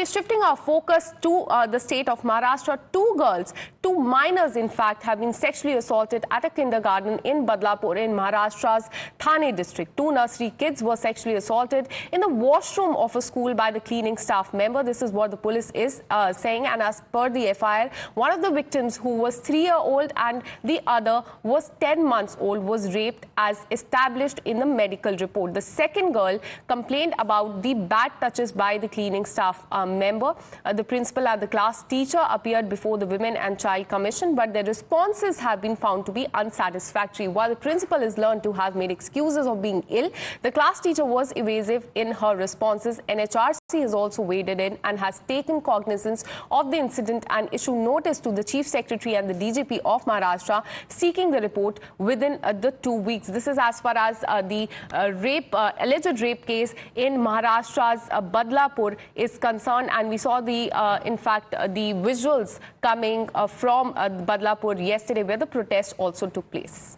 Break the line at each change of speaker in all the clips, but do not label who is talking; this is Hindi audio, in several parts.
Shifting our focus to the state of Maharashtra, two minors in fact have been sexually assaulted at a kindergarten in Badlapur in Maharashtra's Thane district. Two nursery kids were sexually assaulted in the washroom of a school by the cleaning staff member. This is what the police is saying, and as per the FIR, one of the victims, who was 3-year-old and the other was 10 months old, was raped as established in the medical report. The second girl complained about the bad touches by the cleaning staff member. The principal and the class teacher appeared before the Women and Child Commission, but their responses have been found to be unsatisfactory. While the principal is learned to have made excuses of being ill, the class teacher was evasive in her responses. NHRC has also waded in and has taken cognizance of the incident and issued notice to the Chief Secretary and the DGP of Maharashtra, seeking the report within the 2 weeks. This is as far as the alleged rape case in Maharashtra's Badlapur is concerned. And we saw the the visuals coming from Badlapur yesterday, where the protest also took place.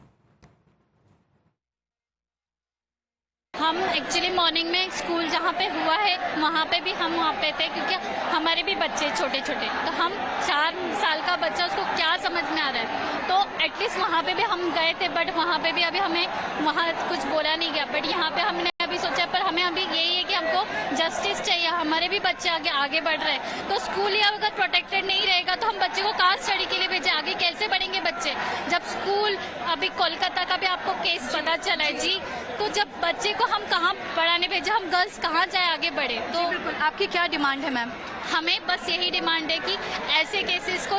हम एक्चुअली मॉर्निंग में स्कूल जहाँ पे हुआ है वहाँ पे भी हम वहाँ पे थे, क्योंकि हमारे भी बच्चे छोटे छोटे, तो हम 4 साल का बच्चा, उसको क्या समझ में आ रहा है, तो एटलीस्ट वहाँ पे भी हम गए थे, बट वहाँ पे भी अभी हमें वहाँ कुछ बोला नहीं गया। बट यहाँ पे हमने अभी सोचा, पर हमें अभी यही है कि हमको जस्टिस चाहिए। हमारे भी बच्चे आगे बढ़ रहे हैं, तो स्कूल ही अगर प्रोटेक्टेड नहीं रहेगा तो हम बच्चे को कहाँ स्टडी के लिए भेजे, आगे कैसे बढ़ेंगे बच्चे। जब स्कूल अभी कोलकाता का भी आपको केस पता चला है जी, तो जब बच्चे को हम कहाँ पढ़ाने भेजे, हम गर्ल्स कहाँ जाए आगे बढ़े। तो
आपकी क्या डिमांड है मैम?
हमें बस यही डिमांड है कि ऐसे केसेस को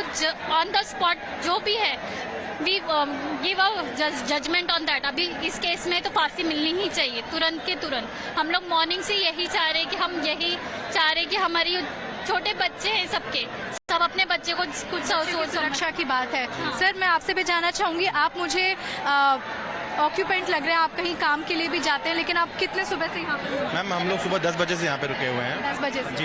ऑन द स्पॉट जो भी है, we give a judgement on that. अभी इस केस में तो फांसी मिलनी ही चाहिए, तुरंत के तुरंत। हम लोग मॉर्निंग से यही चाह रहे हैं कि हमारी छोटे बच्चे हैं, सब अपने बच्चे को कुछ
सुरक्षा की बात है। हाँ। सर, मैं आपसे भी जानना चाहूंगी, आप मुझे ऑक्यूपेंट लग रहे हैं, आप कहीं काम के लिए भी जाते हैं, लेकिन आप कितने सुबह से यहाँ पे?
मैम, हम लोग सुबह 10 बजे से यहाँ पे रुके हुए हैं।
10 बजे से?
जी,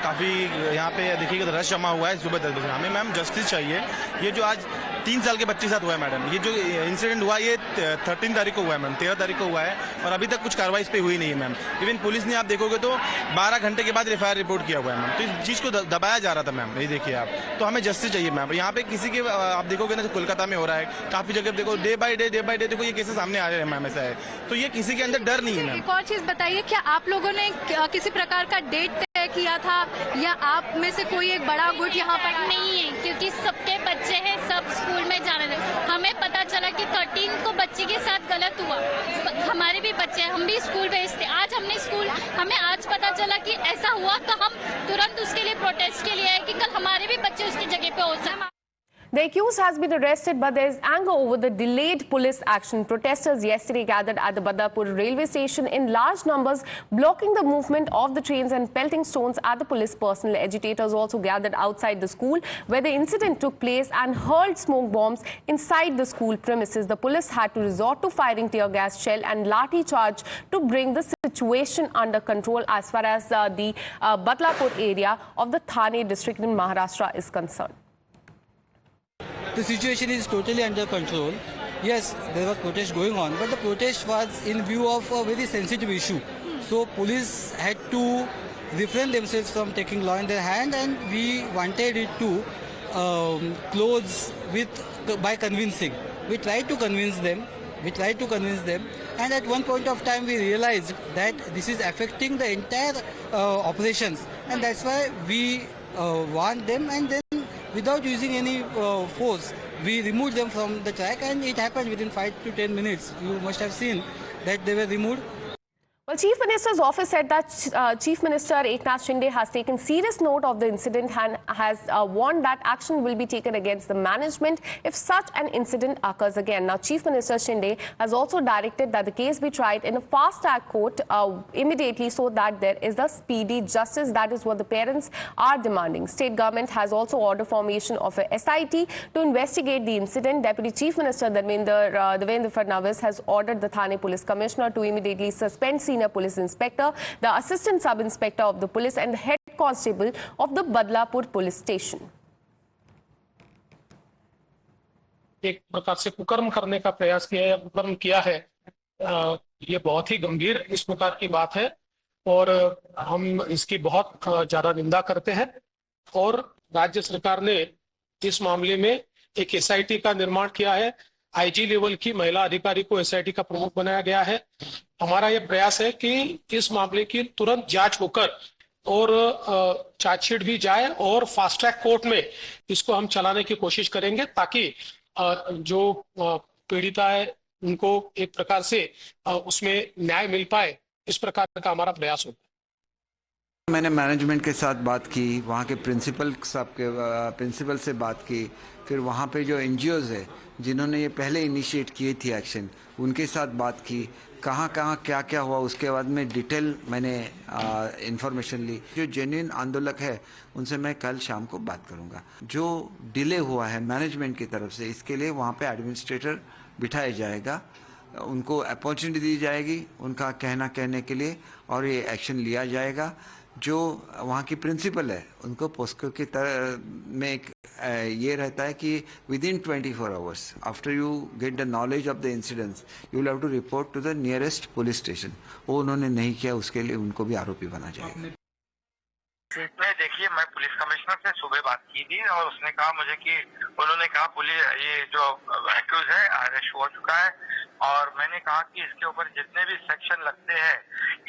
काफी यहाँ पे देखिएगा तो रश जमा हुआ है सुबह 10 बजे। हमें मैम जस्टिस चाहिए। ये जो आज 3 साल के बच्चे के साथ हुआ है मैडम, ये जो इंसिडेंट हुआ ये 13 तारीख को हुआ है मैम, 13 तारीख को हुआ है, और अभी तक कुछ कार्रवाई इस पे हुई नहीं है मैम। इवन पुलिस ने, आप देखोगे तो 12 घंटे के बाद FIR रिपोर्ट किया हुआ है मैम। तो इस चीज को दबाया जा रहा था मैम, ये देखिए आप। तो हमें जस्टिस चाहिए मैम। यहाँ पे किसी के, आप देखोगे ना, कोलकाता में हो रहा है, काफी जगह देखो, डे बाय डे देखो ये केसेस सामने आ रहे हैं मैम, ऐसा है। तो ये किसी के अंदर डर नहीं है मैम।
एक और चीज बताइए, क्या आप लोगों ने किसी प्रकार का डेट तय किया था, या आप में से कोई एक बड़ा गुट यहाँ पर
नहीं है? क्योंकि सबके बच्चे हैं, सब स्कूल में जाने थे। हमें पता चला कि 13 को बच्चे के साथ गलत हुआ, हमारे भी बच्चे हैं, हम भी स्कूल भेजते। आज हमें आज पता चला कि ऐसा हुआ, तो हम तुरंत उसके लिए प्रोटेस्ट के लिए आए कि कल हमारे भी बच्चे उसकी जगह पे हो जाए।
The accused has been arrested, but there is anger over the delayed police action. Protesters yesterday gathered at the Badlapur railway station in large numbers, blocking the movement of the trains and pelting stones at the police personnel. Agitators also gathered outside the school where the incident took place and hurled smoke bombs inside the school premises. The police had to resort to firing tear gas shell and lathi charge to bring the situation under control as far as the Badlapur area of the Thane district in Maharashtra is concerned.
The situation is totally under control. Yes, there were protests going on, but the protest was in view of a very sensitive issue. So police had to refrain themselves from taking law in their hand, and we wanted it to close by convincing. We tried to convince them, and at one point of time we realized that this is affecting the entire operations, and that's why we warned them, and then without using any force, we removed them from the track, and it happened within 5 to 10 minutes. You must have seen that they were removed.
Well, Chief Minister's office said that Chief Minister Eknath Shinde has taken serious note of the incident and has warned that action will be taken against the management if such an incident occurs again. Now, Chief Minister Shinde has also directed that the case be tried in a fast-track court immediately, so that there is a speedy justice. That is what the parents are demanding. State government has also ordered formation of a SIT to investigate the incident. Deputy Chief Minister Devendra Fadnavis has ordered the Thane Police Commissioner to immediately suspend Senior Police Inspector, the Assistant Sub-Inspector of the Police and the Head Constable of the Badlapur Police Station.
एक प्रकार से कुकर्म करने का प्रयास किया है, कुकर्म किया है। ये बहुत ही गंभीर इस प्रकार की बात है। और हम इसकी बहुत ज्यादा निंदा करते हैं। और राज्य सरकार ने इस मामले में एक एसआईटी का निर्माण किया है। आईजी लेवल की महिला अधिकारी को एसआईटी का प्रमुख बनाया गया है। हमारा यह प्रयास है कि इस मामले की तुरंत जांच होकर और चार्जशीट भी जाए और फास्ट ट्रैक कोर्ट में इसको हम चलाने की कोशिश करेंगे, ताकि जो पीड़िता है उनको एक प्रकार से उसमें न्याय मिल पाए। इस प्रकार का हमारा प्रयास होगा।
मैंने मैनेजमेंट के साथ बात की, वहाँ के प्रिंसिपल से बात की, फिर वहाँ पे जो एनजीओज है जिन्होंने ये पहले इनिशिएट किए थी एक्शन, उनके साथ बात की, कहाँ कहाँ क्या क्या हुआ, उसके बाद में डिटेल मैंने इंफॉर्मेशन ली। जो जेन्युइन आंदोलक है उनसे मैं कल शाम को बात करूँगा। जो डिले हुआ है मैनेजमेंट की तरफ से, इसके लिए वहाँ पे एडमिनिस्ट्रेटर बिठाया जाएगा, उनको अपॉर्चुनिटी दी जाएगी उनका कहने के लिए, और ये एक्शन लिया जाएगा। जो वहाँ की प्रिंसिपल है उनको पोस्को की तरह में एक ये रहता है कि within 24 hours after you get the knowledge of the incidents you will have to report to the nearest police station. वो उन्होंने नहीं किया, उसके लिए उनको भी आरोपी बना जाएगा।
देखिए, मैं पुलिस कमिश्नर से सुबह बात की थी और उसने कहा मुझे कि उन्होंने कहा पुलिस ये जो एक्यूज है अरेस्ट हो चुका है, और मैंने कहा कि इसके ऊपर जितने भी सेक्शन लगते हैं,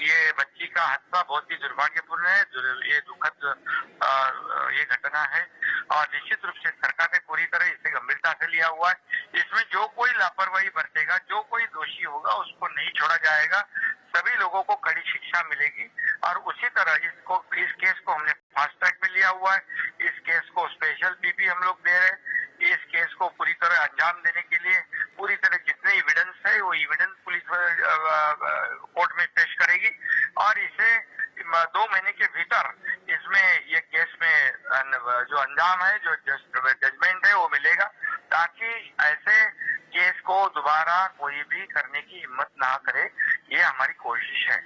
ये बच्ची का हादसा बहुत ही दुर्भाग्यपूर्ण है, ये दुखद ये घटना है, और निश्चित रूप से सरकार ने पूरी तरह इसे गंभीरता से लिया हुआ है। इसमें जो कोई लापरवाही बरतेगा, जो कोई दोषी होगा, उसको नहीं छोड़ा जाएगा। सभी लोगों को कड़ी शिक्षा मिलेगी, और उसी तरह इस केस को हमने फास्ट ट्रैक पे लिया हुआ है। इस केस को स्पेशल पीपी हम लोग दे रहे हैं। इस केस को पूरी तरह अंजाम देने के लिए पूरी तरह जितने एविडेंस है वो एविडेंस पुलिस कोर्ट में पेश करेगी, और इसे 2 महीने के भीतर इसमें ये केस में जो अंजाम है, जो जजमेंट है वो मिलेगा, ताकि ऐसे केस को दोबारा कोई भी करने की हिम्मत ना करे। ये हमारी कोशिश है।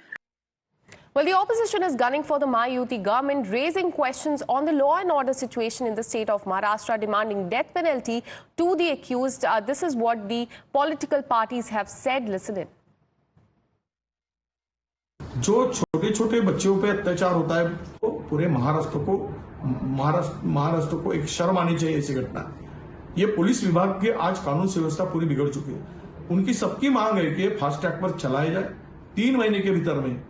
Well, the opposition is gunning for the Mayuti government, raising questions on the law and order situation in the state of Maharashtra, demanding death penalty to the accused. This is what the political parties have said. Listen in.
जो छोटे छोटे बच्चों पे अत्याचार होता है, तो पूरे महाराष्ट्र को एक शर्म आनी चाहिए ऐसी घटना। ये पुलिस विभाग की आज कानून व्यवस्था पूरी बिगड़ चुकी है। उनकी सबकी मांग है कि फास्ट ट्रैक पर चलाया जाए, 3 महीने के भीतर में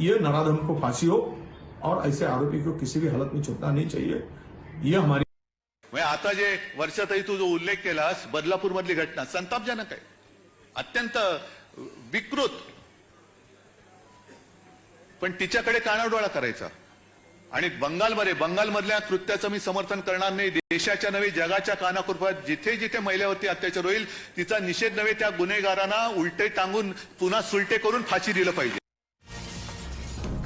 ये नराधम को फांसी हो, और ऐसे आरोपी को किसी भी हालत में छूटना नहीं चाहिए। ये हमारी
आता जे वर्षाताई तू जो उल्लेख केलास, बदलापूर मधली घटना संतापजनक आहे, अत्यंत विकृत, पण तिच्याकडे कानाडोळा करायचा। आणि बंगालमधल्या कृत्याचं मी समर्थन करणार नाही। देशाच्या नव्हे जगाच्या कानाकोपऱ्यात जिथे जिथे महिलेवरती अत्याचार होईल तिचा निषेध नव्हे, त्या गुन्हेगारांना उलटे टांगून पुन्हा सुलटे करून फाशी दिलं पाहिजे।